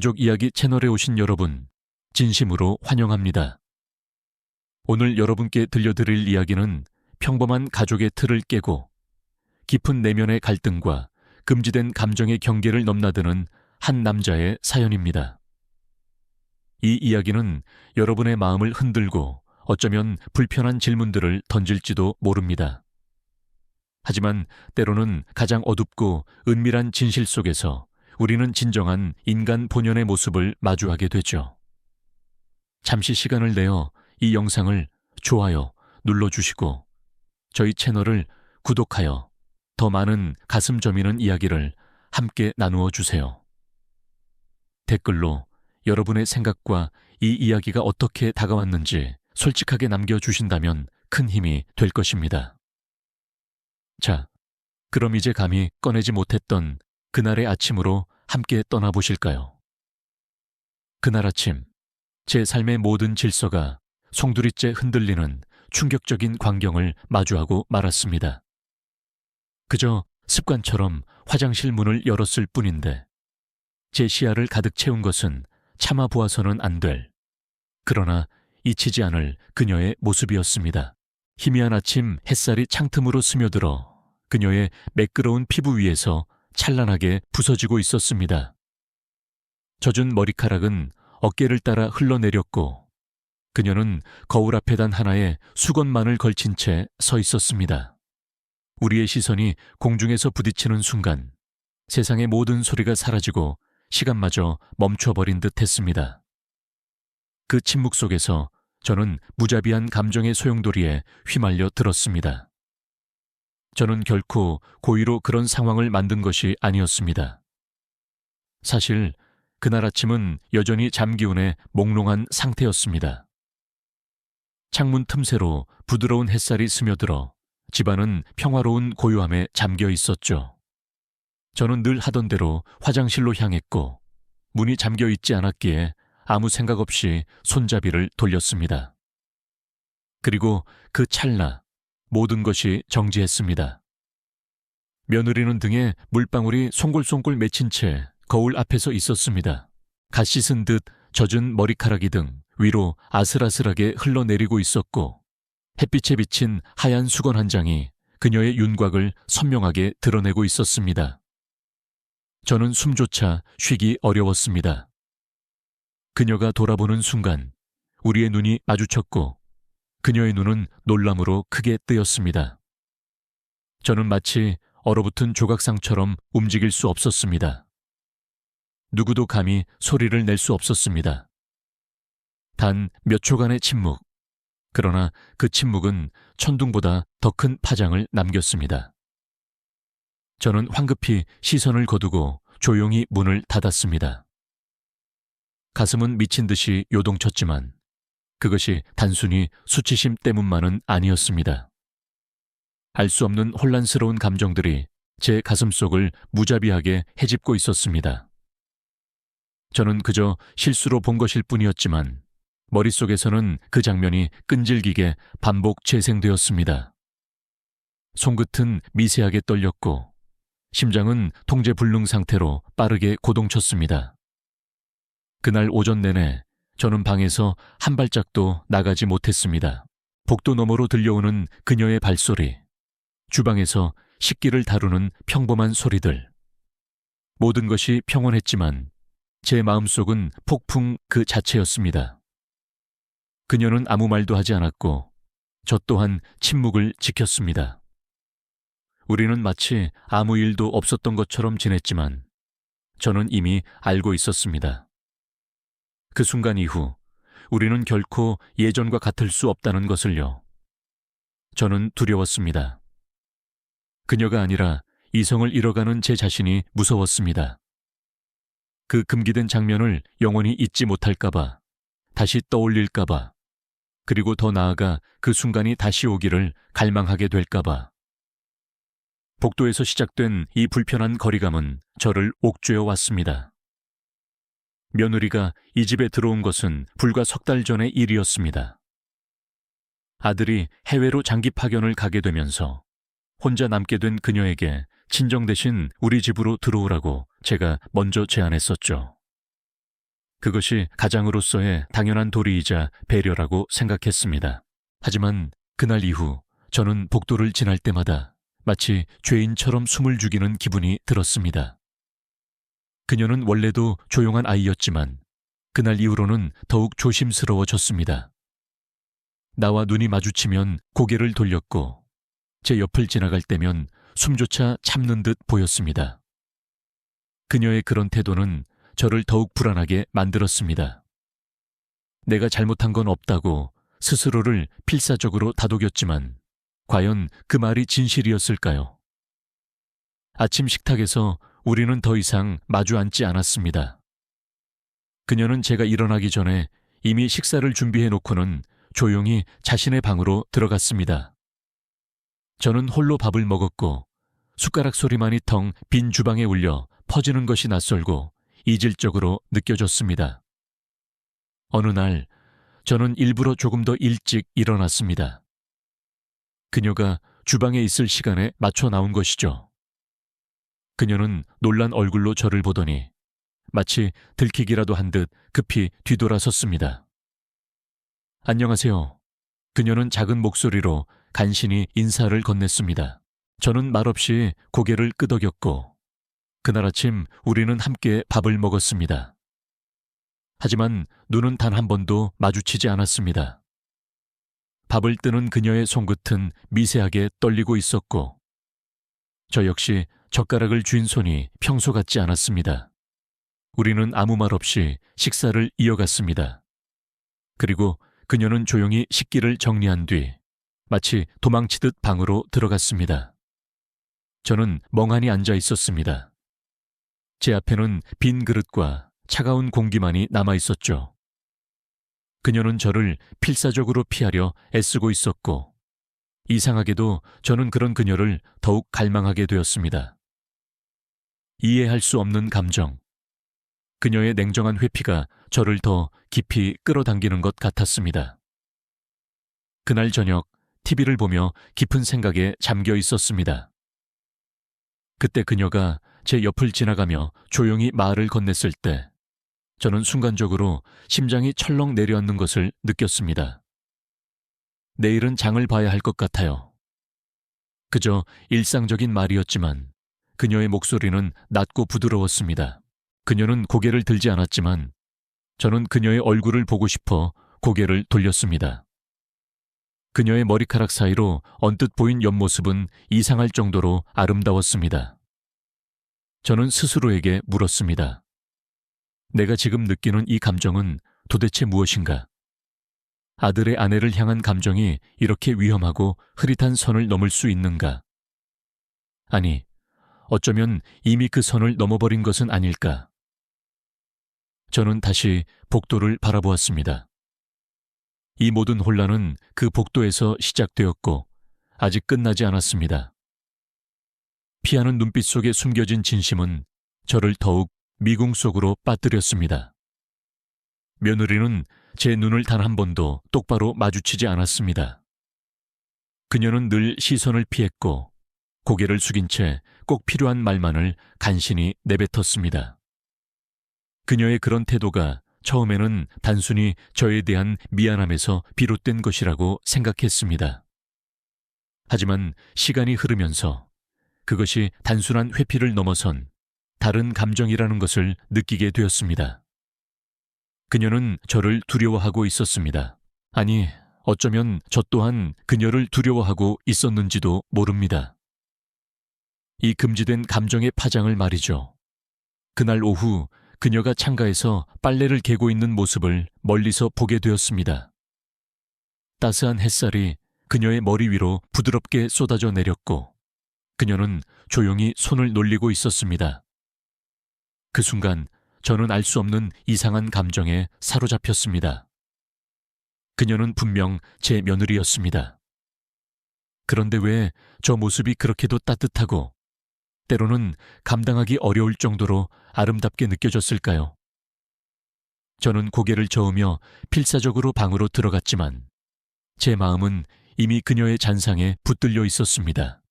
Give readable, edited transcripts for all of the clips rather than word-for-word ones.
가족 이야기 채널에 오신 여러분, 진심으로 환영합니다. 오늘 여러분께 들려드릴 이야기는 평범한 가족의 틀을 깨고 깊은 내면의 갈등과 금지된 감정의 경계를 넘나드는 한 남자의 사연입니다. 이 이야기는 여러분의 마음을 흔들고 어쩌면 불편한 질문들을 던질지도 모릅니다. 하지만 때로는 가장 어둡고 은밀한 진실 속에서 우리는 진정한 인간 본연의 모습을 마주하게 되죠. 잠시 시간을 내어 이 영상을 좋아요 눌러주시고 저희 채널을 구독하여 더 많은 가슴 저미는 이야기를 함께 나누어 주세요. 댓글로 여러분의 생각과 이 이야기가 어떻게 다가왔는지 솔직하게 남겨주신다면 큰 힘이 될 것입니다. 자, 그럼 이제 감히 꺼내지 못했던 그날의 아침으로 함께 떠나보실까요? 그날 아침, 제 삶의 모든 질서가 송두리째 흔들리는 충격적인 광경을 마주하고 말았습니다. 그저 습관처럼 화장실 문을 열었을 뿐인데 제 시야를 가득 채운 것은 차마 보아서는 안 될, 그러나 잊히지 않을 그녀의 모습이었습니다. 희미한 아침 햇살이 창틈으로 스며들어 그녀의 매끄러운 피부 위에서 찬란하게 부서지고 있었습니다. 젖은 머리카락은 어깨를 따라 흘러내렸고 그녀는 거울 앞에 단 하나의 수건만을 걸친 채 서 있었습니다. 우리의 시선이 공중에서 부딪히는 순간 세상의 모든 소리가 사라지고 시간마저 멈춰버린 듯 했습니다. 그 침묵 속에서 저는 무자비한 감정의 소용돌이에 휘말려 들었습니다. 저는 결코 고의로 그런 상황을 만든 것이 아니었습니다. 사실 그날 아침은 여전히 잠기운에 몽롱한 상태였습니다. 창문 틈새로 부드러운 햇살이 스며들어 집안은 평화로운 고요함에 잠겨 있었죠. 저는 늘 하던 대로 화장실로 향했고 문이 잠겨 있지 않았기에 아무 생각 없이 손잡이를 돌렸습니다. 그리고 그 찰나 모든 것이 정지했습니다. 며느리는 등에 물방울이 송골송골 맺힌 채 거울 앞에서 있었습니다. 갓 씻은 듯 젖은 머리카락이 등 위로 아슬아슬하게 흘러내리고 있었고 햇빛에 비친 하얀 수건 한 장이 그녀의 윤곽을 선명하게 드러내고 있었습니다. 저는 숨조차 쉬기 어려웠습니다. 그녀가 돌아보는 순간 우리의 눈이 마주쳤고 그녀의 눈은 놀람으로 크게 뜨였습니다. 저는 마치 얼어붙은 조각상처럼 움직일 수 없었습니다. 누구도 감히 소리를 낼 수 없었습니다. 단 몇 초간의 침묵, 그러나 그 침묵은 천둥보다 더 큰 파장을 남겼습니다. 저는 황급히 시선을 거두고 조용히 문을 닫았습니다. 가슴은 미친 듯이 요동쳤지만 그것이 단순히 수치심 때문만은 아니었습니다. 알 수 없는 혼란스러운 감정들이 제 가슴속을 무자비하게 헤집고 있었습니다. 저는 그저 실수로 본 것일 뿐이었지만 머릿속에서는 그 장면이 끈질기게 반복 재생되었습니다. 손끝은 미세하게 떨렸고 심장은 통제 불능 상태로 빠르게 고동쳤습니다. 그날 오전 내내 저는 방에서 한 발짝도 나가지 못했습니다. 복도 너머로 들려오는 그녀의 발소리, 주방에서 식기를 다루는 평범한 소리들. 모든 것이 평온했지만 제 마음속은 폭풍 그 자체였습니다. 그녀는 아무 말도 하지 않았고 저 또한 침묵을 지켰습니다. 우리는 마치 아무 일도 없었던 것처럼 지냈지만 저는 이미 알고 있었습니다. 그 순간 이후 우리는 결코 예전과 같을 수 없다는 것을요. 저는 두려웠습니다. 그녀가 아니라 이성을 잃어가는 제 자신이 무서웠습니다. 그 금기된 장면을 영원히 잊지 못할까봐, 다시 떠올릴까봐, 그리고 더 나아가 그 순간이 다시 오기를 갈망하게 될까봐. 복도에서 시작된 이 불편한 거리감은 저를 옥죄어 왔습니다. 며느리가 이 집에 들어온 것은 불과 석 달 전의 일이었습니다. 아들이 해외로 장기 파견을 가게 되면서 혼자 남게 된 그녀에게 친정 대신 우리 집으로 들어오라고 제가 먼저 제안했었죠. 그것이 가장으로서의 당연한 도리이자 배려라고 생각했습니다. 하지만 그날 이후 저는 복도를 지날 때마다 마치 죄인처럼 숨을 죽이는 기분이 들었습니다. 그녀는 원래도 조용한 아이였지만 그날 이후로는 더욱 조심스러워졌습니다. 나와 눈이 마주치면 고개를 돌렸고 제 옆을 지나갈 때면 숨조차 참는 듯 보였습니다. 그녀의 그런 태도는 저를 더욱 불안하게 만들었습니다. 내가 잘못한 건 없다고 스스로를 필사적으로 다독였지만 과연 그 말이 진실이었을까요? 아침 식탁에서 우리는 더 이상 마주 앉지 않았습니다. 그녀는 제가 일어나기 전에 이미 식사를 준비해 놓고는 조용히 자신의 방으로 들어갔습니다. 저는 홀로 밥을 먹었고 숟가락 소리만이 텅 빈 주방에 울려 퍼지는 것이 낯설고 이질적으로 느껴졌습니다. 어느 날 저는 일부러 조금 더 일찍 일어났습니다. 그녀가 주방에 있을 시간에 맞춰 나온 것이죠. 그녀는 놀란 얼굴로 저를 보더니 마치 들키기라도 한 듯 급히 뒤돌아섰습니다. 안녕하세요. 그녀는 작은 목소리로 간신히 인사를 건넸습니다. 저는 말없이 고개를 끄덕였고 그날 아침 우리는 함께 밥을 먹었습니다. 하지만 눈은 단 한 번도 마주치지 않았습니다. 밥을 뜨는 그녀의 손끝은 미세하게 떨리고 있었고 저 역시 젓가락을 쥔 손이 평소 같지 않았습니다. 우리는 아무 말 없이 식사를 이어갔습니다. 그리고 그녀는 조용히 식기를 정리한 뒤 마치 도망치듯 방으로 들어갔습니다. 저는 멍하니 앉아 있었습니다. 제 앞에는 빈 그릇과 차가운 공기만이 남아 있었죠. 그녀는 저를 필사적으로 피하려 애쓰고 있었고 이상하게도 저는 그런 그녀를 더욱 갈망하게 되었습니다. 이해할 수 없는 감정. 그녀의 냉정한 회피가 저를 더 깊이 끌어당기는 것 같았습니다. 그날 저녁 TV를 보며 깊은 생각에 잠겨 있었습니다. 그때 그녀가 제 옆을 지나가며 조용히 말을 건넸을 때 저는 순간적으로 심장이 철렁 내려앉는 것을 느꼈습니다. 내일은 장을 봐야 할 것 같아요. 그저 일상적인 말이었지만 그녀의 목소리는 낮고 부드러웠습니다. 그녀는 고개를 들지 않았지만 저는 그녀의 얼굴을 보고 싶어 고개를 돌렸습니다. 그녀의 머리카락 사이로 언뜻 보인 옆모습은 이상할 정도로 아름다웠습니다. 저는 스스로에게 물었습니다. 내가 지금 느끼는 이 감정은 도대체 무엇인가? 아들의 아내를 향한 감정이 이렇게 위험하고 흐릿한 선을 넘을 수 있는가? 아니, 어쩌면 이미 그 선을 넘어버린 것은 아닐까? 저는 다시 복도를 바라보았습니다. 이 모든 혼란은 그 복도에서 시작되었고 아직 끝나지 않았습니다. 피하는 눈빛 속에 숨겨진 진심은 저를 더욱 미궁 속으로 빠뜨렸습니다. 며느리는 제 눈을 단 한 번도 똑바로 마주치지 않았습니다. 그녀는 늘 시선을 피했고 고개를 숙인 채 꼭 필요한 말만을 간신히 내뱉었습니다. 그녀의 그런 태도가 처음에는 단순히 저에 대한 미안함에서 비롯된 것이라고 생각했습니다. 하지만 시간이 흐르면서 그것이 단순한 회피를 넘어선 다른 감정이라는 것을 느끼게 되었습니다. 그녀는 저를 두려워하고 있었습니다. 아니, 어쩌면 저 또한 그녀를 두려워하고 있었는지도 모릅니다. 이 금지된 감정의 파장을 말이죠. 그날 오후 그녀가 창가에서 빨래를 개고 있는 모습을 멀리서 보게 되었습니다. 따스한 햇살이 그녀의 머리 위로 부드럽게 쏟아져 내렸고 그녀는 조용히 손을 놀리고 있었습니다. 그 순간 저는 알 수 없는 이상한 감정에 사로잡혔습니다. 그녀는 분명 제 며느리였습니다. 그런데 왜 저 모습이 그렇게도 따뜻하고 때로는 감당하기 어려울 정도로 아름답게 느껴졌을까요? 저는 고개를 저으며 필사적으로 방으로 들어갔지만 제 마음은 이미 그녀의 잔상에 붙들려 있었습니다.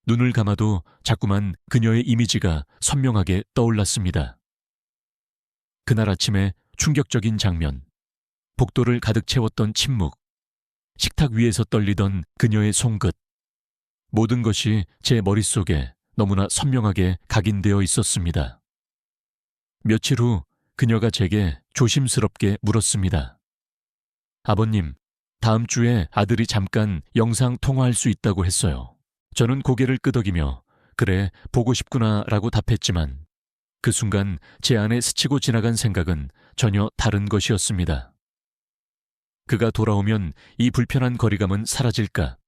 눈을 감아도 자꾸만 그녀의 이미지가 선명하게 떠올랐습니다. 그날 아침에 충격적인 장면, 복도를 가득 채웠던 침묵, 식탁 위에서 떨리던 그녀의 손끝, 모든 것이 제 머릿속에 너무나 선명하게 각인되어 있었습니다. 며칠 후 그녀가 제게 조심스럽게 물었습니다. 아버님, 다음 주에 아들이 잠깐 영상 통화할 수 있다고 했어요. 저는 고개를 끄덕이며 그래, 보고 싶구나 라고 답했지만 그 순간 제 안에 스치고 지나간 생각은 전혀 다른 것이었습니다. 그가 돌아오면 이 불편한 거리감은 사라질까?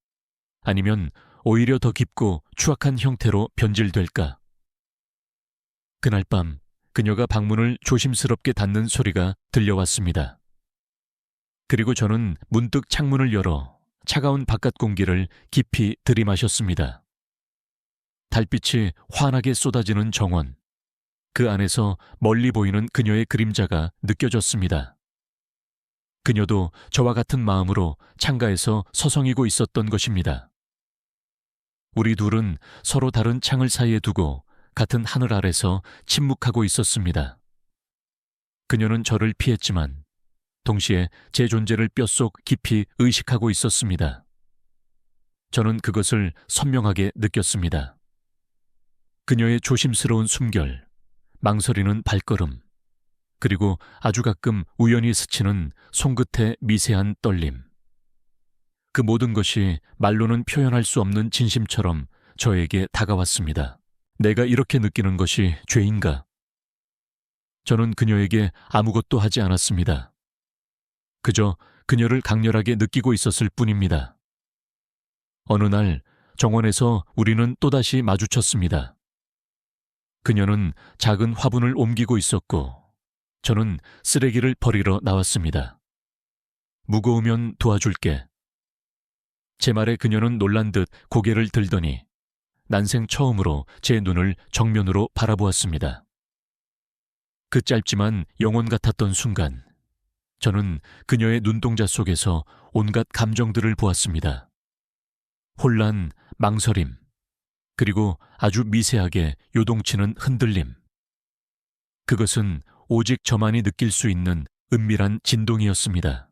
아니면 오히려 더 깊고 추악한 형태로 변질될까? 그날 밤 그녀가 방문을 조심스럽게 닫는 소리가 들려왔습니다. 그리고 저는 문득 창문을 열어 차가운 바깥 공기를 깊이 들이마셨습니다. 달빛이 환하게 쏟아지는 정원, 그 안에서 멀리 보이는 그녀의 그림자가 느껴졌습니다. 그녀도 저와 같은 마음으로 창가에서 서성이고 있었던 것입니다. 우리 둘은 서로 다른 창을 사이에 두고 같은 하늘 아래서 침묵하고 있었습니다. 그녀는 저를 피했지만 동시에 제 존재를 뼛속 깊이 의식하고 있었습니다. 저는 그것을 선명하게 느꼈습니다. 그녀의 조심스러운 숨결, 망설이는 발걸음, 그리고 아주 가끔 우연히 스치는 손끝의 미세한 떨림. 그 모든 것이 말로는 표현할 수 없는 진심처럼 저에게 다가왔습니다. 내가 이렇게 느끼는 것이 죄인가? 저는 그녀에게 아무것도 하지 않았습니다. 그저 그녀를 강렬하게 느끼고 있었을 뿐입니다. 어느 날 정원에서 우리는 또다시 마주쳤습니다. 그녀는 작은 화분을 옮기고 있었고 저는 쓰레기를 버리러 나왔습니다. 무거우면 도와줄게. 제 말에 그녀는 놀란 듯 고개를 들더니 난생 처음으로 제 눈을 정면으로 바라보았습니다. 그 짧지만 영혼 같았던 순간 저는 그녀의 눈동자 속에서 온갖 감정들을 보았습니다. 혼란, 망설임, 그리고 아주 미세하게 요동치는 흔들림. 그것은 오직 저만이 느낄 수 있는 은밀한 진동이었습니다.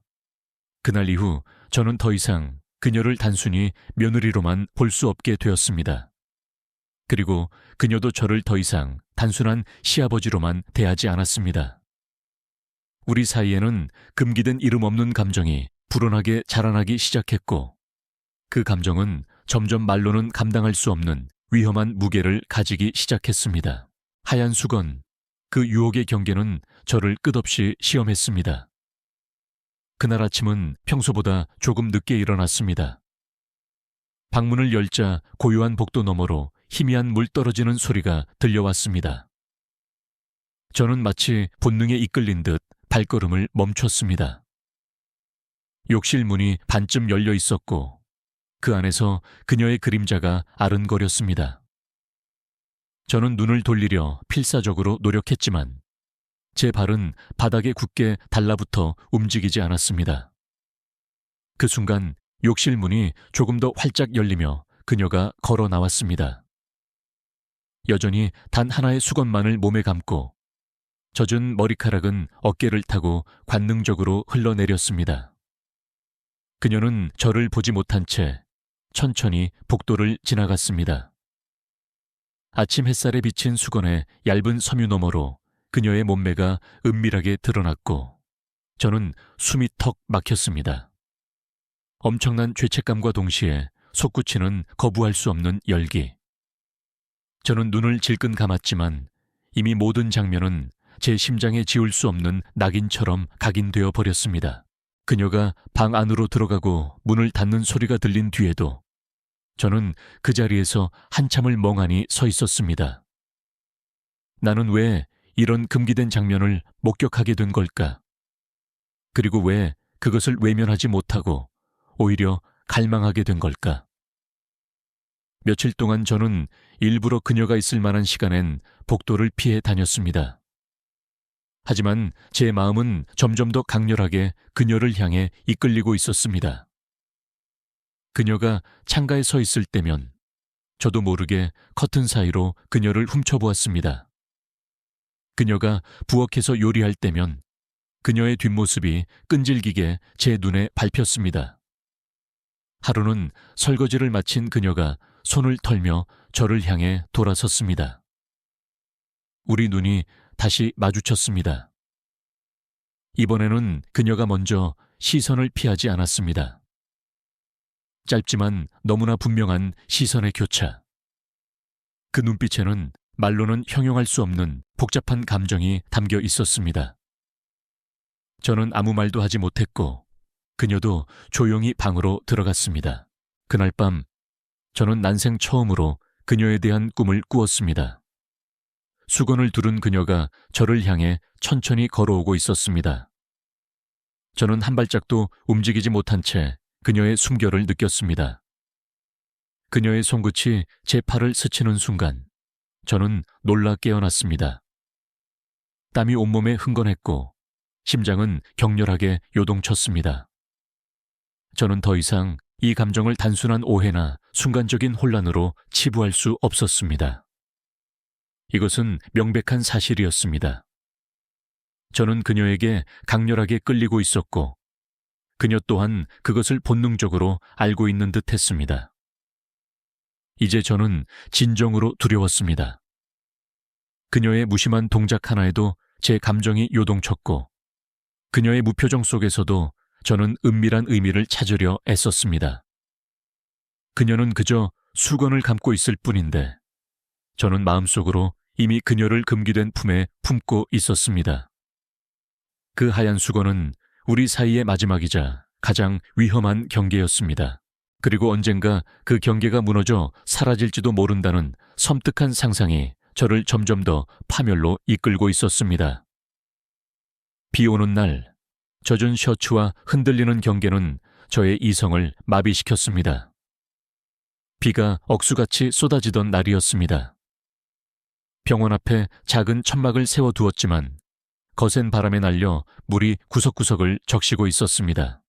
그날 이후 저는 더 이상 그녀를 단순히 며느리로만 볼 수 없게 되었습니다. 그리고 그녀도 저를 더 이상 단순한 시아버지로만 대하지 않았습니다. 우리 사이에는 금기된 이름 없는 감정이 불어나게 자라나기 시작했고 그 감정은 점점 말로는 감당할 수 없는 위험한 무게를 가지기 시작했습니다. 하얀 수건, 그 유혹의 경계는 저를 끝없이 시험했습니다. 그날 아침은 평소보다 조금 늦게 일어났습니다. 방문을 열자 고요한 복도 너머로 희미한 물 떨어지는 소리가 들려왔습니다. 저는 마치 본능에 이끌린 듯 발걸음을 멈췄습니다. 욕실 문이 반쯤 열려 있었고 그 안에서 그녀의 그림자가 아른거렸습니다. 저는 눈을 돌리려 필사적으로 노력했지만 제 발은 바닥에 굳게 달라붙어 움직이지 않았습니다. 그 순간 욕실 문이 조금 더 활짝 열리며 그녀가 걸어 나왔습니다. 여전히 단 하나의 수건만을 몸에 감고 젖은 머리카락은 어깨를 타고 관능적으로 흘러내렸습니다. 그녀는 저를 보지 못한 채 천천히 복도를 지나갔습니다. 아침 햇살에 비친 수건의 얇은 섬유 너머로 그녀의 몸매가 은밀하게 드러났고 저는 숨이 턱 막혔습니다. 엄청난 죄책감과 동시에 솟구치는 거부할 수 없는 열기. 저는 눈을 질끈 감았지만 이미 모든 장면은 제 심장에 지울 수 없는 낙인처럼 각인되어 버렸습니다. 그녀가 방 안으로 들어가고 문을 닫는 소리가 들린 뒤에도 저는 그 자리에서 한참을 멍하니 서 있었습니다. 나는 왜 이런 금기된 장면을 목격하게 된 걸까? 그리고 왜 그것을 외면하지 못하고 오히려 갈망하게 된 걸까? 며칠 동안 저는 일부러 그녀가 있을 만한 시간엔 복도를 피해 다녔습니다. 하지만 제 마음은 점점 더 강렬하게 그녀를 향해 이끌리고 있었습니다. 그녀가 창가에 서 있을 때면 저도 모르게 커튼 사이로 그녀를 훔쳐보았습니다. 그녀가 부엌에서 요리할 때면 그녀의 뒷모습이 끈질기게 제 눈에 밟혔습니다. 하루는 설거지를 마친 그녀가 손을 털며 저를 향해 돌아섰습니다. 우리 눈이 다시 마주쳤습니다. 이번에는 그녀가 먼저 시선을 피하지 않았습니다. 짧지만 너무나 분명한 시선의 교차. 그 눈빛에는 말로는 형용할 수 없는 복잡한 감정이 담겨 있었습니다. 저는 아무 말도 하지 못했고 그녀도 조용히 방으로 들어갔습니다. 그날 밤 저는 난생 처음으로 그녀에 대한 꿈을 꾸었습니다. 수건을 두른 그녀가 저를 향해 천천히 걸어오고 있었습니다. 저는 한 발짝도 움직이지 못한 채 그녀의 숨결을 느꼈습니다. 그녀의 손끝이 제 팔을 스치는 순간 저는 놀라 깨어났습니다. 땀이 온몸에 흥건했고 심장은 격렬하게 요동쳤습니다. 저는 더 이상 이 감정을 단순한 오해나 순간적인 혼란으로 치부할 수 없었습니다. 이것은 명백한 사실이었습니다. 저는 그녀에게 강렬하게 끌리고 있었고 그녀 또한 그것을 본능적으로 알고 있는 듯 했습니다. 이제 저는 진정으로 두려웠습니다. 그녀의 무심한 동작 하나에도 제 감정이 요동쳤고 그녀의 무표정 속에서도 저는 은밀한 의미를 찾으려 애썼습니다. 그녀는 그저 수건을 감고 있을 뿐인데 저는 마음속으로 이미 그녀를 금기된 품에 품고 있었습니다. 그 하얀 수건은 우리 사이의 마지막이자 가장 위험한 경계였습니다. 그리고 언젠가 그 경계가 무너져 사라질지도 모른다는 섬뜩한 상상이 저를 점점 더 파멸로 이끌고 있었습니다. 비 오는 날, 젖은 셔츠와 흔들리는 경계는 저의 이성을 마비시켰습니다. 비가 억수같이 쏟아지던 날이었습니다. 병원 앞에 작은 천막을 세워두었지만 거센 바람에 날려 물이 구석구석을 적시고 있었습니다.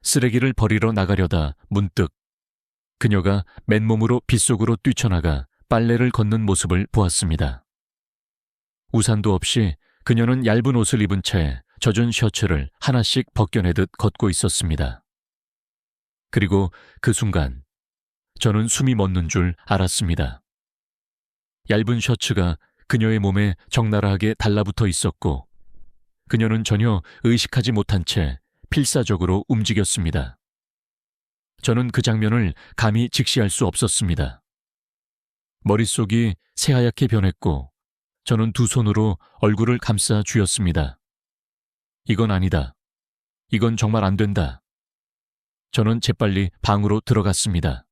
쓰레기를 버리러 나가려다 문득 그녀가 맨몸으로 빗속으로 뛰쳐나가 빨래를 걷는 모습을 보았습니다. 우산도 없이 그녀는 얇은 옷을 입은 채 젖은 셔츠를 하나씩 벗겨내듯 걷고 있었습니다. 그리고 그 순간 저는 숨이 멎는 줄 알았습니다. 얇은 셔츠가 그녀의 몸에 적나라하게 달라붙어 있었고 그녀는 전혀 의식하지 못한 채 필사적으로 움직였습니다. 저는 그 장면을 감히 직시할 수 없었습니다. 머릿속이 새하얗게 변했고 저는 두 손으로 얼굴을 감싸 쥐었습니다. 이건 아니다. 이건 정말 안 된다. 저는 재빨리 방으로 들어갔습니다.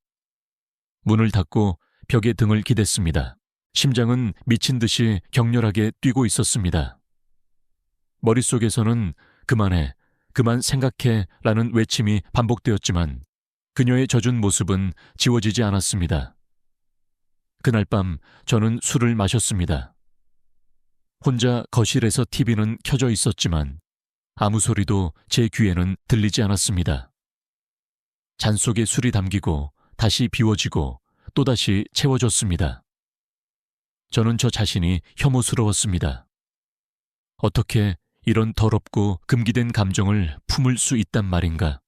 문을 닫고 벽에 등을 기댔습니다. 심장은 미친 듯이 격렬하게 뛰고 있었습니다. 머릿속에서는 그만해, 그만 생각해 라는 외침이 반복되었지만 그녀의 젖은 모습은 지워지지 않았습니다. 그날 밤 저는 술을 마셨습니다. 혼자 거실에서 TV는 켜져 있었지만 아무 소리도 제 귀에는 들리지 않았습니다. 잔 속에 술이 담기고 다시 비워지고 또다시 채워졌습니다. 저는 저 자신이 혐오스러웠습니다. 어떻게 이런 더럽고 금기된 감정을 품을 수 있단 말인가?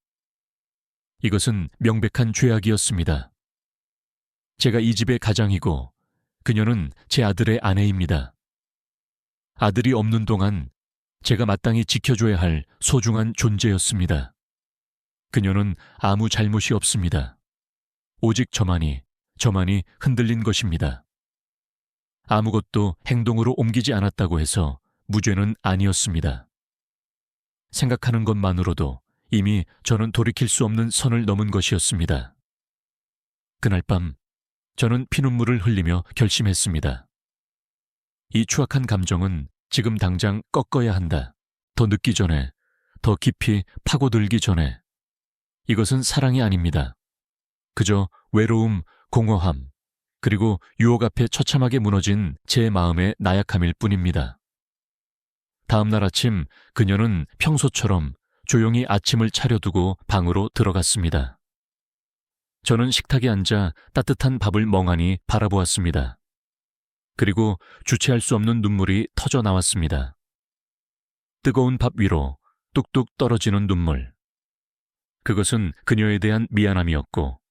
이것은 명백한 죄악이었습니다. 제가 이 집의 가장이고 그녀는 제 아들의 아내입니다. 아들이 없는 동안 제가 마땅히 지켜줘야 할 소중한 존재였습니다. 그녀는 아무 잘못이 없습니다. 오직 저만이 흔들린 것입니다. 아무것도 행동으로 옮기지 않았다고 해서 무죄는 아니었습니다. 생각하는 것만으로도 이미 저는 돌이킬 수 없는 선을 넘은 것이었습니다. 그날 밤 저는 피눈물을 흘리며 결심했습니다. 이 추악한 감정은 지금 당장 꺾어야 한다. 더 늦기 전에, 더 깊이 파고들기 전에. 이것은 사랑이 아닙니다. 그저 외로움, 공허함, 그리고 유혹 앞에 처참하게 무너진 제 마음의 나약함일 뿐입니다. 다음 날 아침 그녀는 평소처럼 조용히 아침을 차려두고 방으로 들어갔습니다. 저는 식탁에 앉아 따뜻한 밥을 멍하니 바라보았습니다. 그리고 주체할 수 없는 눈물이 터져 나왔습니다. 뜨거운 밥 위로 뚝뚝 떨어지는 눈물. 그것은 그녀에 대한 미안함이었고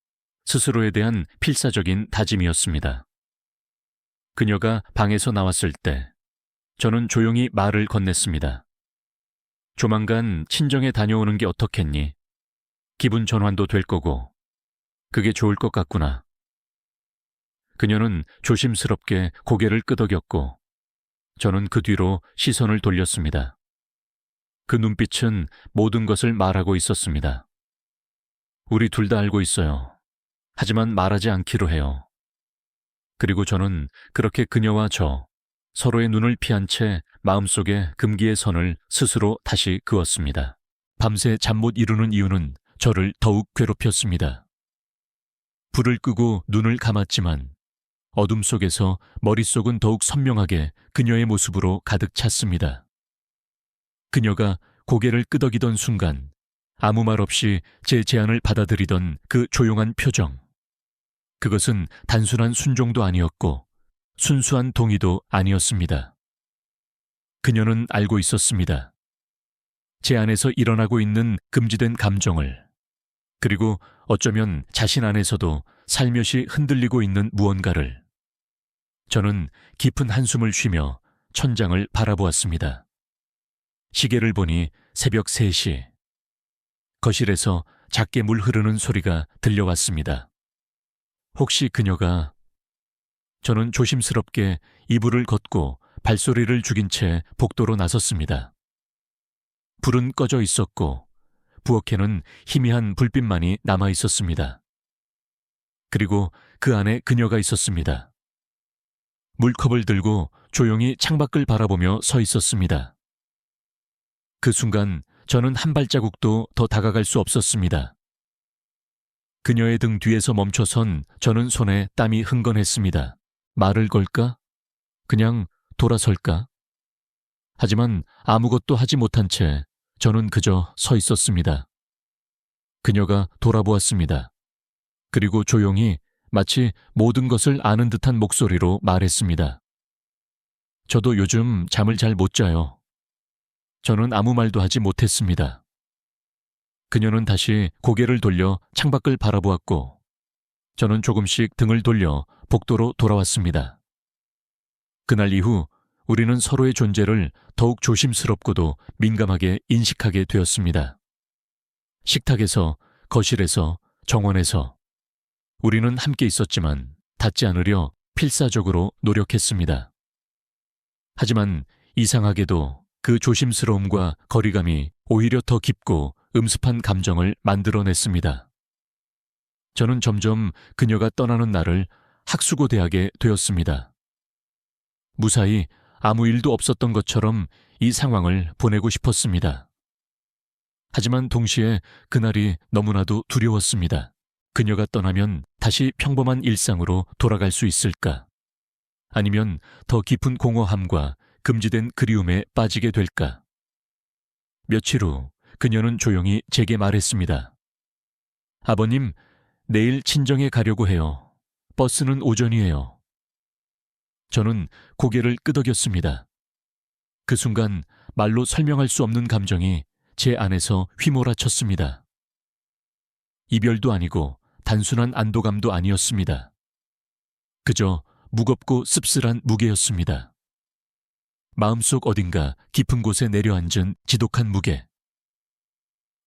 스스로에 대한 필사적인 다짐이었습니다. 그녀가 방에서 나왔을 때 저는 조용히 말을 건넸습니다. 조만간 친정에 다녀오는 게 어떻겠니? 기분 전환도 될 거고 그게 좋을 것 같구나. 그녀는 조심스럽게 고개를 끄덕였고 저는 그 뒤로 시선을 돌렸습니다. 그 눈빛은 모든 것을 말하고 있었습니다. 우리 둘 다 알고 있어요. 하지만 말하지 않기로 해요. 그리고 저는 그렇게 그녀와 저 서로의 눈을 피한 채 마음속에 금기의 선을 스스로 다시 그었습니다. 밤새 잠 못 이루는 이유는 저를 더욱 괴롭혔습니다. 불을 끄고 눈을 감았지만 어둠 속에서 머릿속은 더욱 선명하게 그녀의 모습으로 가득 찼습니다. 그녀가 고개를 끄덕이던 순간 아무 말 없이 제 제안을 받아들이던 그 조용한 표정. 그것은 단순한 순종도 아니었고 순수한 동의도 아니었습니다. 그녀는 알고 있었습니다. 제 안에서 일어나고 있는 금지된 감정을, 그리고 어쩌면 자신 안에서도 살며시 흔들리고 있는 무언가를. 저는 깊은 한숨을 쉬며 천장을 바라보았습니다. 시계를 보니 새벽 3시. 거실에서 작게 물 흐르는 소리가 들려왔습니다. 혹시 그녀가... 저는 조심스럽게 이불을 걷고 발소리를 죽인 채 복도로 나섰습니다. 불은 꺼져 있었고 부엌에는 희미한 불빛만이 남아 있었습니다. 그리고 그 안에 그녀가 있었습니다. 물컵을 들고 조용히 창밖을 바라보며 서 있었습니다. 그 순간 저는 한 발자국도 더 다가갈 수 없었습니다. 그녀의 등 뒤에서 멈춰선 저는 손에 땀이 흥건했습니다. 말을 걸까? 그냥 돌아설까? 하지만 아무것도 하지 못한 채 저는 그저 서 있었습니다. 그녀가 돌아보았습니다. 그리고 조용히 마치 모든 것을 아는 듯한 목소리로 말했습니다. 저도 요즘 잠을 잘 못 자요. 저는 아무 말도 하지 못했습니다. 그녀는 다시 고개를 돌려 창밖을 바라보았고 저는 조금씩 등을 돌려 복도로 돌아왔습니다. 그날 이후 우리는 서로의 존재를 더욱 조심스럽고도 민감하게 인식하게 되었습니다. 식탁에서, 거실에서, 정원에서 우리는 함께 있었지만 닿지 않으려 필사적으로 노력했습니다. 하지만 이상하게도 그 조심스러움과 거리감이 오히려 더 깊고 음습한 감정을 만들어냈습니다. 저는 점점 그녀가 떠나는 날을 학수고 대하게 되었습니다. 무사히 아무 일도 없었던 것처럼 이 상황을 보내고 싶었습니다. 하지만 동시에 그날이 너무나도 두려웠습니다. 그녀가 떠나면 다시 평범한 일상으로 돌아갈 수 있을까? 아니면 더 깊은 공허함과 금지된 그리움에 빠지게 될까? 며칠 후 그녀는 조용히 제게 말했습니다. 아버님, 내일 친정에 가려고 해요. 버스는 오전이에요. 저는 고개를 끄덕였습니다. 그 순간 말로 설명할 수 없는 감정이 제 안에서 휘몰아쳤습니다. 이별도 아니고 단순한 안도감도 아니었습니다. 그저 무겁고 씁쓸한 무게였습니다. 마음속 어딘가 깊은 곳에 내려앉은 지독한 무게.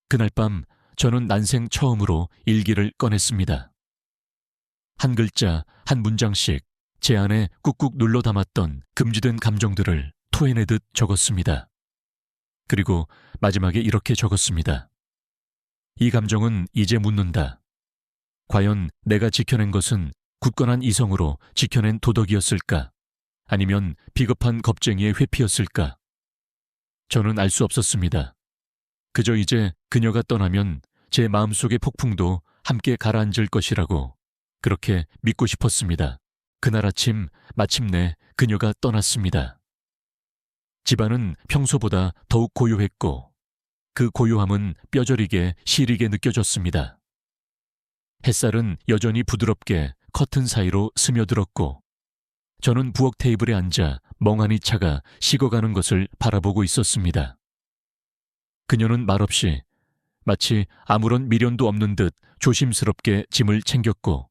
그날 밤 저는 난생 처음으로 일기를 꺼냈습니다. 한 글자, 한 문장씩 제 안에 꾹꾹 눌러 담았던 금지된 감정들을 토해내듯 적었습니다. 그리고 마지막에 이렇게 적었습니다. 이 감정은 이제 묻는다. 과연 내가 지켜낸 것은 굳건한 이성으로 지켜낸 도덕이었을까? 아니면 비겁한 겁쟁이의 회피였을까? 저는 알 수 없었습니다. 그저 이제 그녀가 떠나면 제 마음속의 폭풍도 함께 가라앉을 것이라고 그렇게 믿고 싶었습니다. 그날 아침 마침내 그녀가 떠났습니다. 집안은 평소보다 더욱 고요했고 그 고요함은 뼈저리게 시리게 느껴졌습니다. 햇살은 여전히 부드럽게 커튼 사이로 스며들었고 저는 부엌 테이블에 앉아 멍하니 차가 식어가는 것을 바라보고 있었습니다. 그녀는 말없이 마치 아무런 미련도 없는 듯 조심스럽게 짐을 챙겼고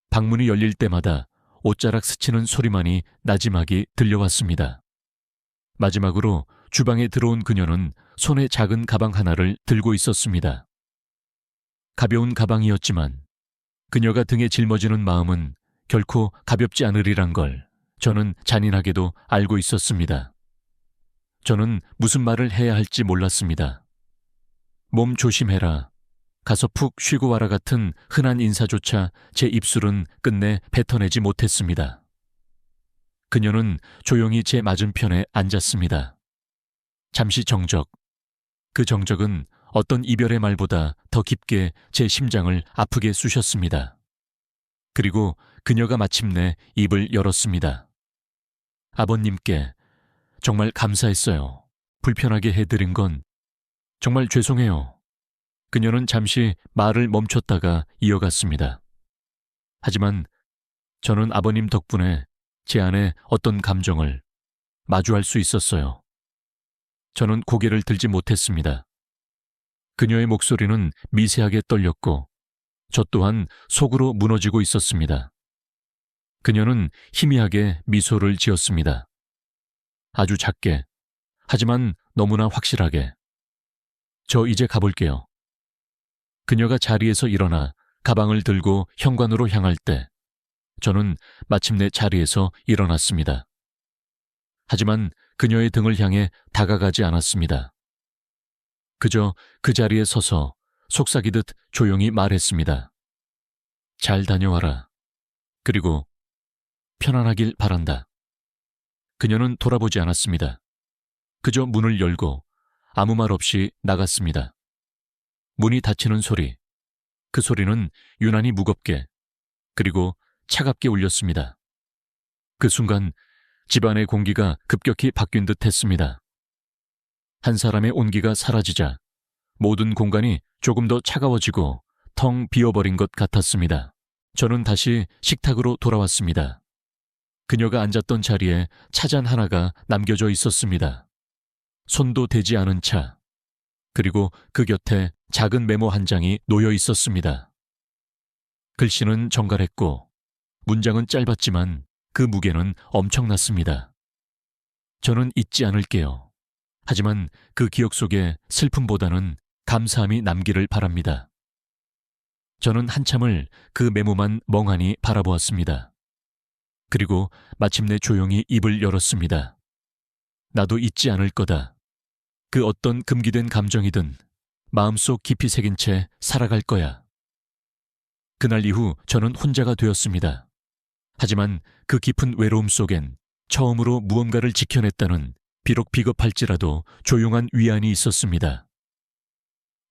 방문이 열릴 때마다 옷자락 스치는 소리만이 나지막이 들려왔습니다. 마지막으로 주방에 들어온 그녀는 손에 작은 가방 하나를 들고 있었습니다. 가벼운 가방이었지만 그녀가 등에 짊어지는 마음은 결코 가볍지 않으리란 걸 저는 잔인하게도 알고 있었습니다. 저는 무슨 말을 해야 할지 몰랐습니다. 몸 조심해라, 가서 푹 쉬고 와라 같은 흔한 인사조차 제 입술은 끝내 뱉어내지 못했습니다. 그녀는 조용히 제 맞은편에 앉았습니다. 잠시 정적. 그 정적은 어떤 이별의 말보다 더 깊게 제 심장을 아프게 쑤셨습니다. 그리고 그녀가 마침내 입을 열었습니다. 아버님께 정말 감사했어요. 불편하게 해드린 건 정말 죄송해요. 그녀는 잠시 말을 멈췄다가 이어갔습니다. 하지만 저는 아버님 덕분에 제 안에 어떤 감정을 마주할 수 있었어요. 저는 고개를 들지 못했습니다. 그녀의 목소리는 미세하게 떨렸고 저 또한 속으로 무너지고 있었습니다. 그녀는 희미하게 미소를 지었습니다. 아주 작게, 하지만 너무나 확실하게. 저 이제 가볼게요. 그녀가 자리에서 일어나 가방을 들고 현관으로 향할 때 저는 마침내 자리에서 일어났습니다. 하지만 그녀의 등을 향해 다가가지 않았습니다. 그저 그 자리에 서서 속삭이듯 조용히 말했습니다. 잘 다녀와라. 그리고 편안하길 바란다. 그녀는 돌아보지 않았습니다. 그저 문을 열고 아무 말 없이 나갔습니다. 문이 닫히는 소리, 그 소리는 유난히 무겁게 그리고 차갑게 울렸습니다. 그 순간 집안의 공기가 급격히 바뀐 듯 했습니다. 한 사람의 온기가 사라지자 모든 공간이 조금 더 차가워지고 텅 비어버린 것 같았습니다. 저는 다시 식탁으로 돌아왔습니다. 그녀가 앉았던 자리에 차잔 하나가 남겨져 있었습니다. 손도 대지 않은 차, 그리고 그 곁에 작은 메모 한 장이 놓여 있었습니다. 글씨는 정갈했고 문장은 짧았지만 그 무게는 엄청났습니다. 저는 잊지 않을게요. 하지만 그 기억 속에 슬픔보다는 감사함이 남기를 바랍니다. 저는 한참을 그 메모만 멍하니 바라보았습니다. 그리고 마침내 조용히 입을 열었습니다. 나도 잊지 않을 거다. 그 어떤 금기된 감정이든 마음속 깊이 새긴 채 살아갈 거야. 그날 이후 저는 혼자가 되었습니다. 하지만 그 깊은 외로움 속엔 처음으로 무언가를 지켜냈다는 비록 비겁할지라도 조용한 위안이 있었습니다.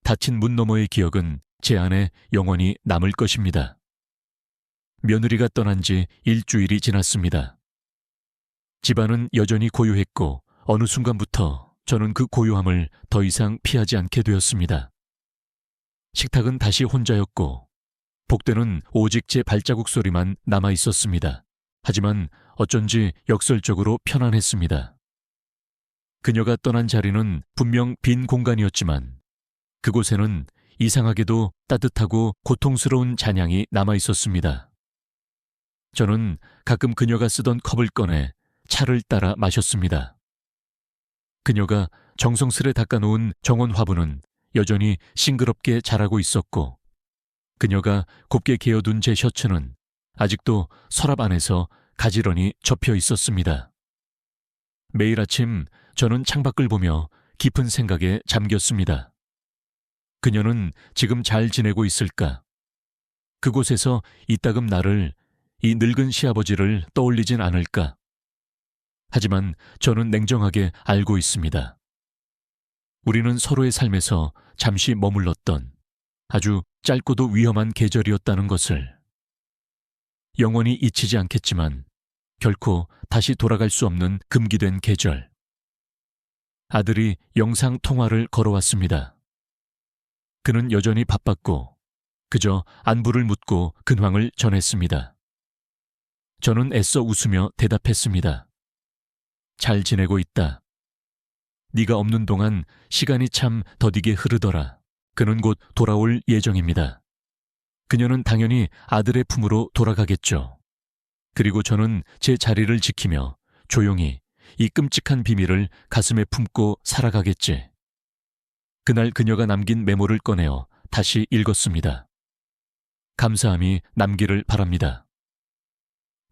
닫힌 문 너머의 기억은 제 안에 영원히 남을 것입니다. 며느리가 떠난 지 일주일이 지났습니다. 집안은 여전히 고요했고 어느 순간부터 저는 그 고요함을 더 이상 피하지 않게 되었습니다. 식탁은 다시 혼자였고 복대는 오직 제 발자국 소리만 남아 있었습니다. 하지만 어쩐지 역설적으로 편안했습니다. 그녀가 떠난 자리는 분명 빈 공간이었지만 그곳에는 이상하게도 따뜻하고 고통스러운 잔향이 남아 있었습니다. 저는 가끔 그녀가 쓰던 컵을 꺼내 차를 따라 마셨습니다. 그녀가 정성스레 닦아놓은 정원 화분은 여전히 싱그럽게 자라고 있었고 그녀가 곱게 개어둔 제 셔츠는 아직도 서랍 안에서 가지런히 접혀 있었습니다. 매일 아침 저는 창밖을 보며 깊은 생각에 잠겼습니다. 그녀는 지금 잘 지내고 있을까? 그곳에서 이따금 나를, 이 늙은 시아버지를 떠올리진 않을까? 하지만 저는 냉정하게 알고 있습니다. 우리는 서로의 삶에서 잠시 머물렀던 아주 짧고도 위험한 계절이었다는 것을. 영원히 잊히지 않겠지만 결코 다시 돌아갈 수 없는 금기된 계절. 아들이 영상 통화를 걸어왔습니다. 그는 여전히 바빴고 그저 안부를 묻고 근황을 전했습니다. 저는 애써 웃으며 대답했습니다. 잘 지내고 있다. 네가 없는 동안 시간이 참 더디게 흐르더라. 그는 곧 돌아올 예정입니다. 그녀는 당연히 아들의 품으로 돌아가겠죠. 그리고 저는 제 자리를 지키며 조용히 이 끔찍한 비밀을 가슴에 품고 살아가겠지. 그날 그녀가 남긴 메모를 꺼내어 다시 읽었습니다. 감사함이 남기를 바랍니다.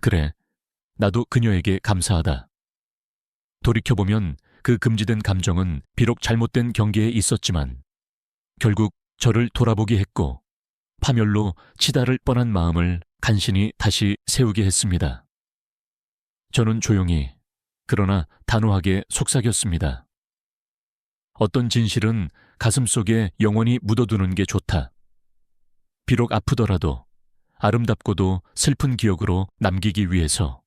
그래, 나도 그녀에게 감사하다. 돌이켜보면 그 금지된 감정은 비록 잘못된 경계에 있었지만 결국 저를 돌아보게 했고 파멸로 치달을 뻔한 마음을 간신히 다시 세우게 했습니다. 저는 조용히 그러나 단호하게 속삭였습니다. 어떤 진실은 가슴속에 영원히 묻어두는 게 좋다. 비록 아프더라도 아름답고도 슬픈 기억으로 남기기 위해서.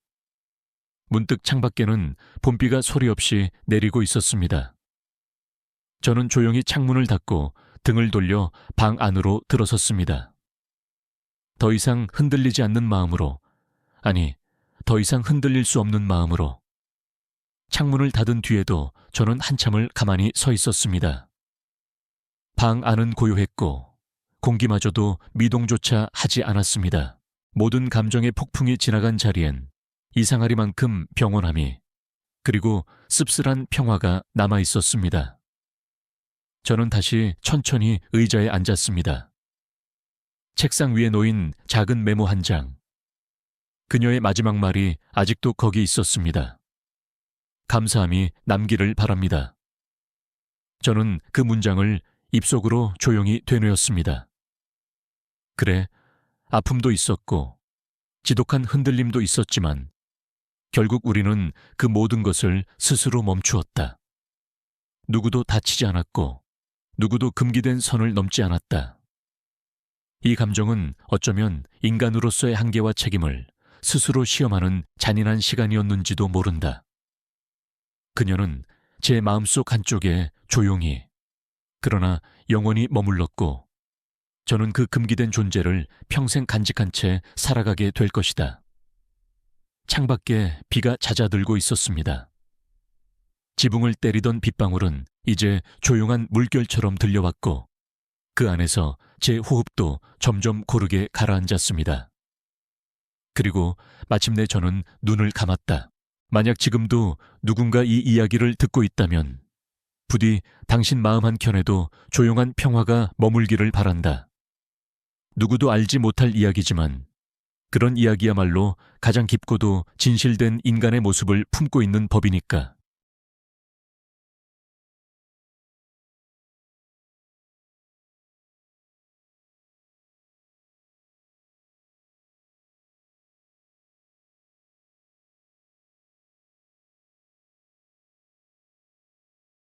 문득 창밖에는 봄비가 소리 없이 내리고 있었습니다. 저는 조용히 창문을 닫고 등을 돌려 방 안으로 들어섰습니다. 더 이상 흔들리지 않는 마음으로, 아니, 더 이상 흔들릴 수 없는 마음으로. 창문을 닫은 뒤에도 저는 한참을 가만히 서 있었습니다. 방 안은 고요했고 공기마저도 미동조차 하지 않았습니다. 모든 감정의 폭풍이 지나간 자리엔 이상하리만큼 평온함이 그리고 씁쓸한 평화가 남아 있었습니다. 저는 다시 천천히 의자에 앉았습니다. 책상 위에 놓인 작은 메모 한 장. 그녀의 마지막 말이 아직도 거기 있었습니다. 감사함이 남기를 바랍니다. 저는 그 문장을 입속으로 조용히 되뇌었습니다. 그래, 아픔도 있었고 지독한 흔들림도 있었지만 결국 우리는 그 모든 것을 스스로 멈추었다. 누구도 다치지 않았고 누구도 금기된 선을 넘지 않았다. 이 감정은 어쩌면 인간으로서의 한계와 책임을 스스로 시험하는 잔인한 시간이었는지도 모른다. 그녀는 제 마음속 한쪽에 조용히 그러나 영원히 머물렀고 저는 그 금기된 존재를 평생 간직한 채 살아가게 될 것이다. 창밖에 비가 잦아들고 있었습니다. 지붕을 때리던 빗방울은 이제 조용한 물결처럼 들려왔고 그 안에서 제 호흡도 점점 고르게 가라앉았습니다. 그리고 마침내 저는 눈을 감았다. 만약 지금도 누군가 이 이야기를 듣고 있다면 부디 당신 마음 한켠에도 조용한 평화가 머물기를 바란다. 누구도 알지 못할 이야기지만 그런 이야기야말로 가장 깊고도 진실된 인간의 모습을 품고 있는 법이니까.